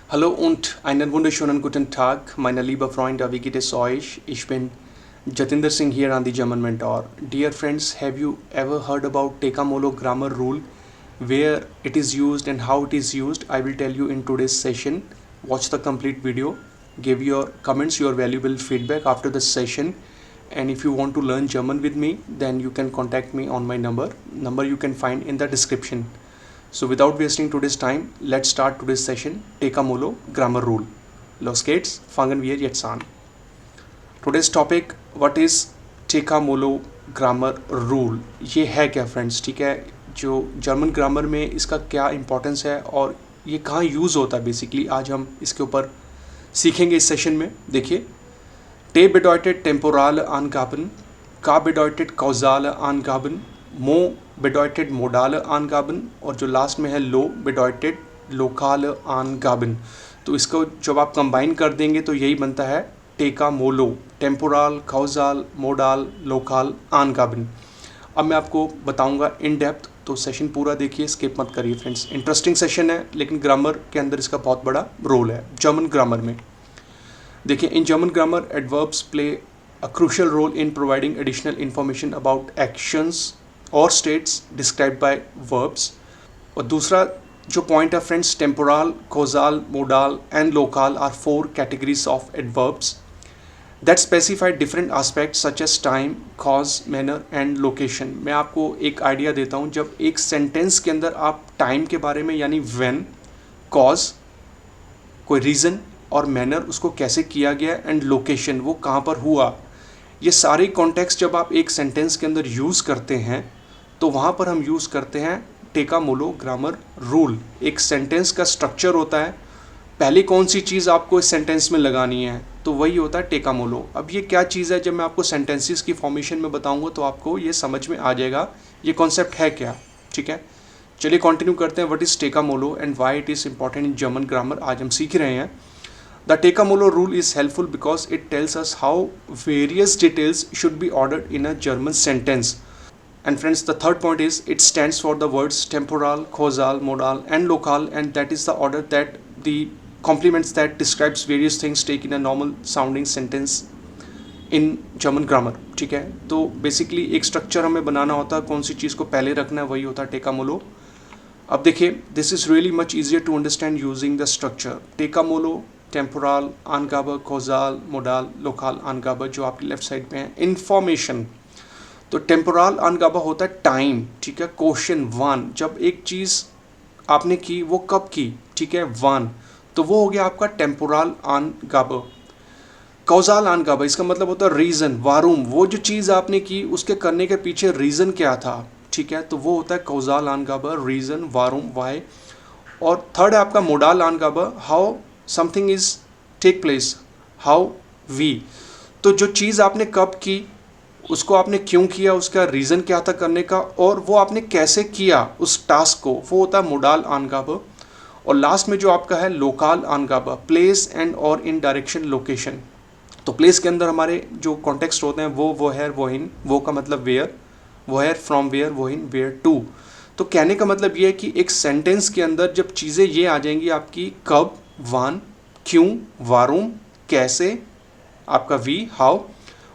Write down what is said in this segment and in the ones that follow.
Hallo und einen wunderschönen guten Tag, meine liebe Freunde, wie geht es euch? Ich bin Jatinder Singh here on the German Mentor. Dear friends, have you ever heard about Tekamolo grammar rule, where it is used and how it is used? I will tell you in today's session. Watch the complete video, give your comments, your valuable feedback after the session. And if you want to learn German with me, then you can contact me on my number. Number you can find in the description. So without wasting today's time, let's start today's session. Tekamolo grammar rule. Los geht's, fangen wir jetzt an. Today's topic, what is Tekamolo grammar rule? ये है क्या friends? ठीक है, जो German grammar में इसका क्या importance है और ये कहाँ यूज़ होता है बेसिकली, आज हम इसके ऊपर सीखेंगे इस सेशन में. देखिए, Te bedeutet temporale Angaben, Ka bedeutet causale Angaben, Mo bedeutet modale Angaben और जो लास्ट में है Lo bedeutet lokale Angaben. तो इसको जब आप कंबाइन कर देंगे तो यही बनता है टेकामोलो, टेम्पोरल, काउजाल, मोडाल, लोकल, Angaben. अब मैं आपको बताऊंगा इन डेप्थ, तो सेशन पूरा देखिए, स्किप मत करिए फ्रेंड्स. इंटरेस्टिंग सेशन है, लेकिन ग्रामर के अंदर इसका बहुत बड़ा रोल है जर्मन ग्रामर में. देखिए, in German grammar adverbs play a crucial role in providing additional information about actions और स्टेट्स डिस्क्राइब्ड बाय वर्ब्स. और दूसरा जो पॉइंट है friends, temporal, causal, modal and local are 4 categories of adverbs that specify different aspects such as time, cause, manner and location. मैं आपको एक idea देता हूँ. जब एक सेंटेंस के अंदर आप टाइम के बारे में यानी व्हेन, कॉज कोई रीज़न और मैनर उसको कैसे किया गया एंड लोकेशन वो कहाँ पर हुआ, ये सारे कॉन्टेक्स्ट जब आप एक सेंटेंस के अंदर यूज़ करते हैं तो वहाँ पर हम यूज़ करते हैं टेकामोलो ग्रामर रूल. एक सेंटेंस का स्ट्रक्चर होता है, पहले कौन सी चीज़ आपको इस सेंटेंस में लगानी है, तो वही होता है टेकामोलो. अब ये क्या चीज़ है, जब मैं आपको सेंटेंसेस की फॉर्मेशन में बताऊँगा तो आपको ये समझ में आ जाएगा ये कॉन्सेप्ट है क्या. ठीक है, चलिए कंटिन्यू करते हैं. व्हाट इज़ टेकामोलो and why it is important in German grammar, आज हम सीख रहे हैं. The Tekamolo rule is helpful because it tells us how various details should be ordered in a German sentence. And friends, the third point is it stands for the words temporal, causal, modal and local, and that is the order that the complements that describes various things take in a normal sounding sentence in German grammar. ठीक है, तो basically एक structure हमें बनाना होता है, कौन सी चीज़ को पहले रखना है, वही होता है टेकामोलो. अब देखिए, this is really much easier to understand using the structure. टेकामोलो, टेम्पोरल, अनगाबा, कॉजाल, मोडाल, लोकल, अनगाबा जो आपकी लेफ्ट साइड पे है. इंफॉर्मेशन, तो टेम्पोरल अनगाबा होता है टाइम. ठीक है, क्वेश्चन 1, जब एक चीज़ आपने की वो कब की, ठीक है 1, तो वो हो गया आपका टेम्पोरल अनगाबा. कॉजाल अनगाबा इसका मतलब होता है रीज़न, वारूम, वो जो चीज़ आपने की उसके करने के पीछे रीज़न क्या था. ठीक है, तो वो होता है कॉजाल अनगाबा, रीज़न, वारूम, वाई. और थर्ड है आपका मोडाल अनगाबा, how something is take place, how वी. तो जो चीज़ आपने कब की, उसको आपने क्यों किया, उसका रीज़न क्या था करने का, और वो आपने कैसे किया उस टास्क को, वो होता है मोडाल अनगाबा. और लास्ट में जो आपका है लोकल अनगाबा, प्लेस एंड और इन डायरेक्शन लोकेशन. तो प्लेस के अंदर हमारे जो कॉन्टेक्स्ट होते हैं वो वेयर, वो इन, वो का मतलब वेयर, वेयर फ्रॉम वेयर, वो इन वेयर टू. तो कहने का मतलब ये है कि एक सेंटेंस के अंदर जब चीज़ें ये आ जाएंगी आपकी कब, वान, क्यों, वारूम, कैसे, आपका वी, हाउ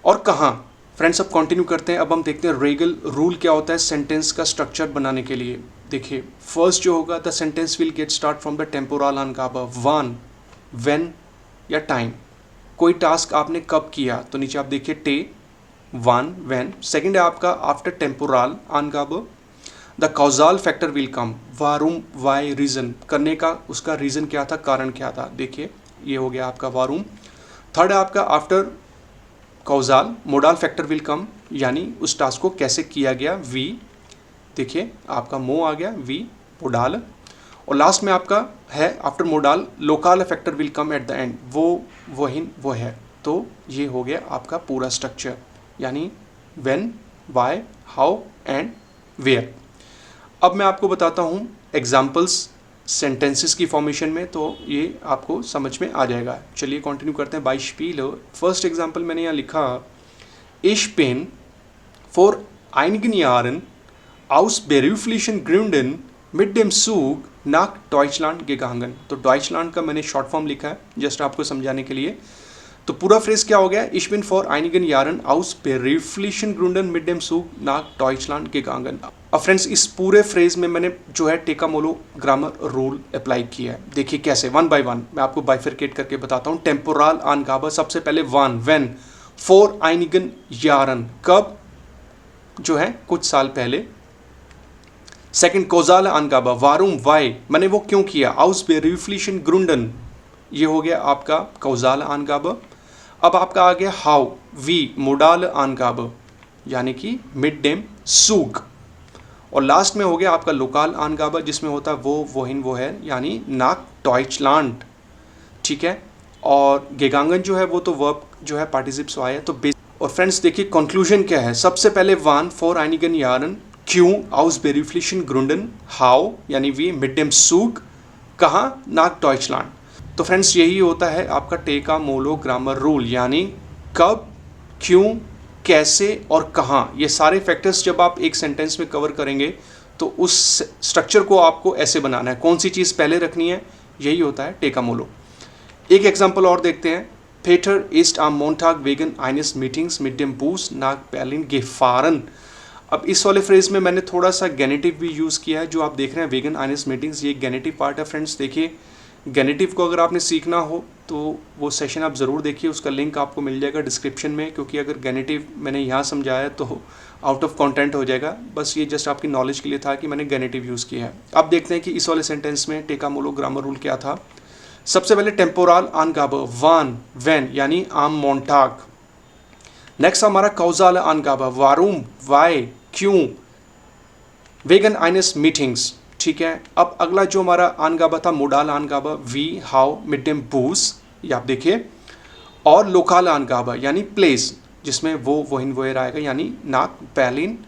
और कहाँ. फ्रेंड्स, अब कंटिन्यू करते हैं. अब हम देखते हैं रेगल रूल क्या होता है सेंटेंस का स्ट्रक्चर बनाने के लिए. देखिए, फर्स्ट जो होगा, the sentence will get start from the temporal अनगाबा, वान, व्हेन या टाइम. कोई टास्क आपने कब किया, तो नीचे आप देखिए टे, वान, व्हेन. सेकेंड है आपका आफ्टर टेम्पोरल अनगाबा, the causal factor will come, वारूम, वाई, रीज़न, करने का उसका रीज़न क्या था, कारण क्या था. देखिए, ये हो गया आपका वारूम. थर्ड है आपका after causal, modal factor will come, यानी उस टास्क को कैसे किया गया, वी. देखिए, आपका मो आ गया, वी, मोडाल. और लास्ट में आपका है after modal, local factor will come at the end, वो हिन, वो है. तो ये हो गया आपका पूरा स्ट्रक्चर, यानी when, why, how and where. अब मैं आपको बताता हूँ एग्जाम्पल्स सेंटेंसेस की फॉर्मेशन में, तो ये आपको समझ में आ जाएगा. चलिए कंटिन्यू करते हैं. बाइस्पील, फर्स्ट एग्जाम्पल मैंने यहाँ लिखा, Ich bin vor einigen Jahren aus beruflichen Gründen mit dem Zug नाक डॉइचलैंड गेगांगन। तो डॉइचलैंड का मैंने शॉर्ट फॉर्म लिखा है जस्ट आपको समझाने के लिए। तो पूरा फ्रेज क्या हो गया, Ich bin vor einigen Jahren aus beruflichen Gründen mit dem Zug nach Deutschland gegangen। अब फ्रेंड्स इस पूरे फ्रेज में मैंने जो है टेकामोलो ग्रामर रूल अप्लाई किया है। देखिए कैसे, वन बाय वन मैं आपको बाइफरकेट करके बताता हूँ। टेम्पोरल आनगाबा, सबसे पहले वन, व्हेन, फॉर आइनिगन यारन, कब, जो है कुछ साल पहले। सेकंड कोजाल आनगाबा, वारुम, वाई, मैंने वो क्यों किया। आउस बेरिफ्लिशन ग्रुंडन, ये हो गया आपका कौजाल आनगाबा। अब आपका आ गया हाउ, वी, मोडाल आनगाबा, यानी कि मिड डेम सूग। और लास्ट में हो गया आपका लोकाल आनगाबा, जिसमें होता है वो, वोहिन, वो है, यानी नाक डॉइचलैंड, ठीक है। और गेगांगन जो है वो तो वर्ब जो है पार्टिसिप्स आया है। तो और फ्रेंड्स देखिए कंक्लूजन क्या है, सबसे पहले वन, फॉर आइनिगन यारन, क्यों, आउस बेरिफ्लिशन ग्रुंडन, हाउ यानी वी, मिड डेम सूग, कहाँ, नाक डॉइचलैंड। तो फ्रेंड्स यही होता है आपका टेकामोलो ग्रामर रूल, यानी कब, क्यों, कैसे और कहाँ, ये सारे फैक्टर्स जब आप एक सेंटेंस में कवर करेंगे तो उस स्ट्रक्चर को आपको ऐसे बनाना है, कौन सी चीज़ पहले रखनी है, यही होता है टेकामोलो। एक एग्जांपल और देखते हैं। पेटर ist am Montag wegen eines Meetings mit dem Bus nach Berlin gefahren। अब इस वाले फ्रेज में मैंने थोड़ा सा गेनेटिव भी यूज़ किया है, जो आप देख रहे हैं वेगन आइनस मीटिंग्स, ये गेनेटिव पार्ट है फ्रेंड्स। देखिए गेनेटिव को अगर आपने सीखना हो तो वो सेशन आप ज़रूर देखिए, उसका लिंक आपको मिल जाएगा डिस्क्रिप्शन में, क्योंकि अगर गेनेटिव मैंने यहाँ समझाया तो आउट ऑफ कंटेंट हो जाएगा। बस ये जस्ट आपकी नॉलेज के लिए था कि मैंने गेनेटिव यूज़ किया है। अब देखते हैं कि इस वाले सेंटेंस में टेकामोलो ग्रामर रूल क्या था। सबसे पहले टेम्पोरल आनगाबा, वन, व्हेन, यानी आम मोन्टाग। नेक्स्ट हमारा कौजाल आनगाबा, वारुम, वाई, क्यों, वेगन आइनस मीटिंग्स, ठीक है। अब अगला जो हमारा आनगाबा था मोडाल आनगाबा, वी, हाउ, मिड डेम बूस, ये आप देखिए। और लोकाल आनगाबा यानी प्लेस, जिसमें वो, वोहिन, वोएर आएगा, यानी नाक बैलिन।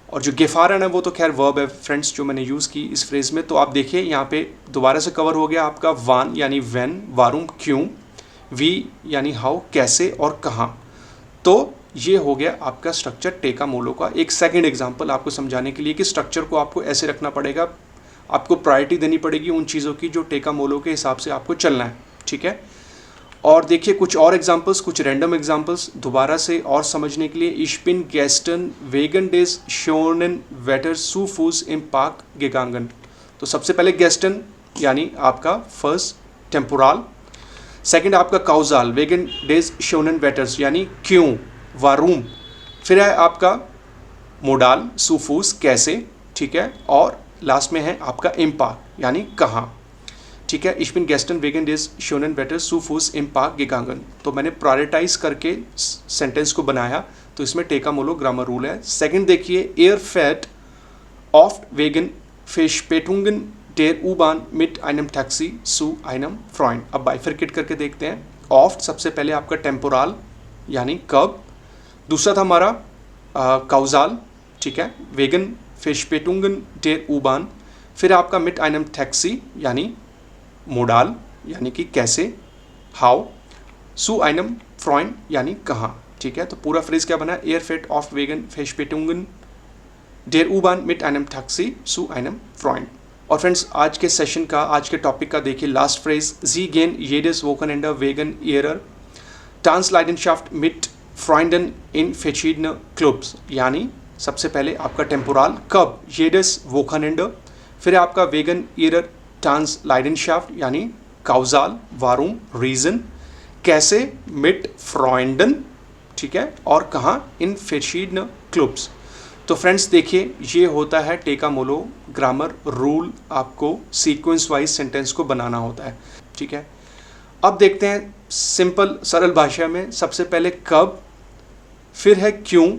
और जो गेफारन है वो तो खैर वर्ब है फ्रेंड्स, जो मैंने यूज़ की इस फ्रेज में। तो आप देखिए यहाँ पे दोबारा से कवर हो गया आपका वन यानी व्हेन, वारुम, क्यों, वी यानी हाउ, कैसे और कहाँ। तो ये हो गया आपका स्ट्रक्चर टेकामोलो का। एक सेकंड एग्जांपल आपको समझाने के लिए कि स्ट्रक्चर को आपको ऐसे रखना पड़ेगा, आपको प्रायोरिटी देनी पड़ेगी उन चीज़ों की जो टेकामोलो के हिसाब से आपको चलना है, ठीक है। और देखिए कुछ और एग्जांपल्स, कुछ रैंडम एग्जांपल्स दोबारा से और समझने के लिए। Ich bin gestern wegen des schönen Wetters zu Fuß im Park gegangen। तो सबसे पहले गेस्टन यानी आपका फर्स्ट टेम्पोरल। सेकंड आपका काउजाल, वेगन डेज शोनन वेटर्स, यानी क्यों, वारूम। फिर है आपका मोडाल, सुफूस, कैसे, ठीक है। और लास्ट में है आपका इम्पा यानी कहाँ, ठीक है। Ich bin gestern wegen des schönen Wetters zu Fuß im Park gegangen। तो मैंने प्रायोरिटाइज करके सेंटेंस को बनाया, तो इसमें टेकामोलो ग्रामर रूल है। सेकंड देखिए, एयर फैट ऑफ वेगन Verspätungen der U-Bahn mit einem Taxi zu einem Freund। अब बाइफरकेट करके देखते हैं। ऑफ्ट सबसे पहले आपका टेम्पोरल यानी कब, दूसरा था हमारा काउजाल, ठीक है, वेगन Verspätungen der U-Bahn। फिर आपका mit einem Taxi यानी मोडाल यानी कि कैसे, हाउ, सु आइनम फ्रॉइन यानी कहाँ, ठीक है। तो पूरा फ्रेज क्या बना, एयर फेट ऑफ वेगन फेशपेटुंगन डेर उबान मिट आइनम टैक्सी सु आइनम फ्रॉइन। और फ्रेंड्स आज के सेशन का, आज के टॉपिक का देखिए लास्ट फ्रेज, जी गेन येडेस वोकन एंडर वेगन एयर टांस लाइडेनशाफ्ट मिट फ्रॉइंडन इन फेचिडन क्लब्स, यानी सबसे पहले आपका टेम्पोरल कब, येडेस वोकन एंडर, फिर आपका वेगन एयर टांस लाइडेनशाफ्ट यानी काउजाल, वारूम, रीजन, कैसे, मिट फ्रॉइंडन, ठीक है, और कहाँ, इन फेशीडन क्लब्स। तो फ्रेंड्स देखिए ये होता है टेकामोलो ग्रामर रूल, आपको सीक्वेंस वाइज सेंटेंस को बनाना होता है, ठीक है। अब देखते हैं सिंपल सरल भाषा में, सबसे पहले कब, फिर है क्यों,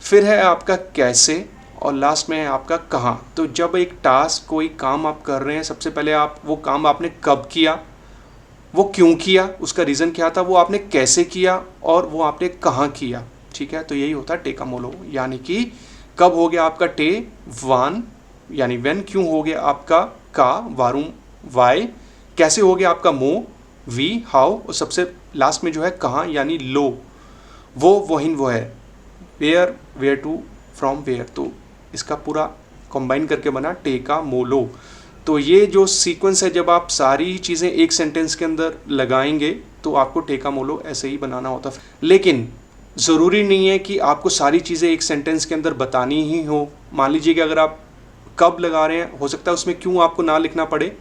फिर है आपका कैसे, और लास्ट में है आपका कहाँ। तो जब एक टास्क, कोई काम आप कर रहे हैं, सबसे पहले आप वो काम आपने कब किया, वो क्यों किया, उसका रीज़न क्या था, वो आपने कैसे किया, और वो आपने कहाँ किया, ठीक है। तो यही होता है टेकामोलो, यानी कि कब हो गया आपका टे, वन यानी व्हेन, क्यों हो गया आपका का, वारूम, वाई, कैसे हो गया आपका मो, वी, हाउ, और सबसे लास्ट में जो है कहाँ यानी लो, वो, वहिन, वो है, where, where to, from where. तो इसका पूरा कंबाइन करके बना टेकामोलो। तो ये जो सीक्वेंस है, जब आप सारी चीज़ें एक सेंटेंस के अंदर लगाएंगे तो आपको टेका मोलो ऐसे ही बनाना होता है। लेकिन ज़रूरी नहीं है कि आपको सारी चीज़ें एक सेंटेंस के अंदर बतानी ही हो। मान लीजिए कि अगर आप कब लगा रहे हैं, हो सकता है उसमें क्यों आपको ना लिखना पड़े,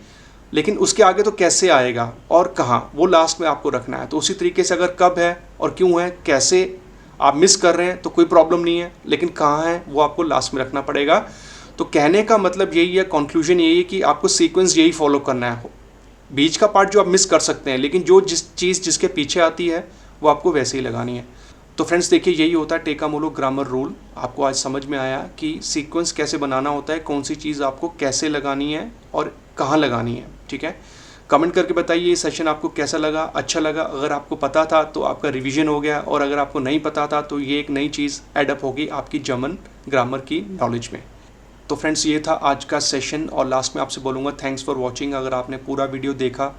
लेकिन उसके आगे तो कैसे आएगा और कहाँ, वो लास्ट में आपको रखना है। तो उसी तरीके से अगर कब है और क्यों है, कैसे आप मिस कर रहे हैं तो कोई प्रॉब्लम नहीं है, लेकिन कहाँ है वो आपको लास्ट में रखना पड़ेगा। तो कहने का मतलब यही है, कंक्लूजन यही है कि आपको सीक्वेंस यही फॉलो करना है। बीच का पार्ट जो आप मिस कर सकते हैं, लेकिन जो जिस चीज़ जिसके पीछे आती है वो आपको वैसे ही लगानी है। तो फ्रेंड्स देखिए, यही होता है टेका मोलो ग्रामर रूल। आपको आज समझ में आया कि सीक्वेंस कैसे बनाना होता है, कौन सी चीज़ आपको कैसे लगानी है और कहाँ लगानी है। ठीक है, कमेंट करके बताइए ये सेशन आपको कैसा लगा, अच्छा लगा। अगर आपको पता था तो आपका रिवीजन हो गया, और अगर आपको नहीं पता था तो ये एक नई चीज़ एडअप होगी आपकी जर्मन ग्रामर की नॉलेज में। तो फ्रेंड्स ये था आज का सेशन, और लास्ट में आपसे बोलूँगा थैंक्स फॉर वॉचिंग। अगर आपने पूरा वीडियो देखा,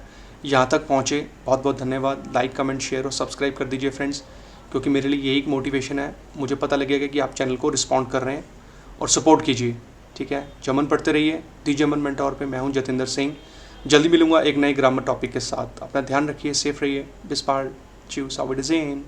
यहाँ तक पहुँचे, बहुत बहुत धन्यवाद। लाइक, कमेंट, शेयर और सब्सक्राइब कर दीजिए फ्रेंड्स, क्योंकि मेरे लिए यही एक मोटिवेशन है। मुझे पता लगेगा कि आप चैनल को रिस्पॉन्ड कर रहे हैं, और सपोर्ट कीजिए। ठीक है, जर्मन पढ़ते रहिए। दी जर्मन मेंटोर पे मैं हूँ जतिंदर सिंह। जल्दी मिलूंगा एक नए ग्रामर टॉपिक के साथ। अपना ध्यान रखिए, सेफ रहिए। बिस बाल्ड, च्यूस, auf Wiedersehen।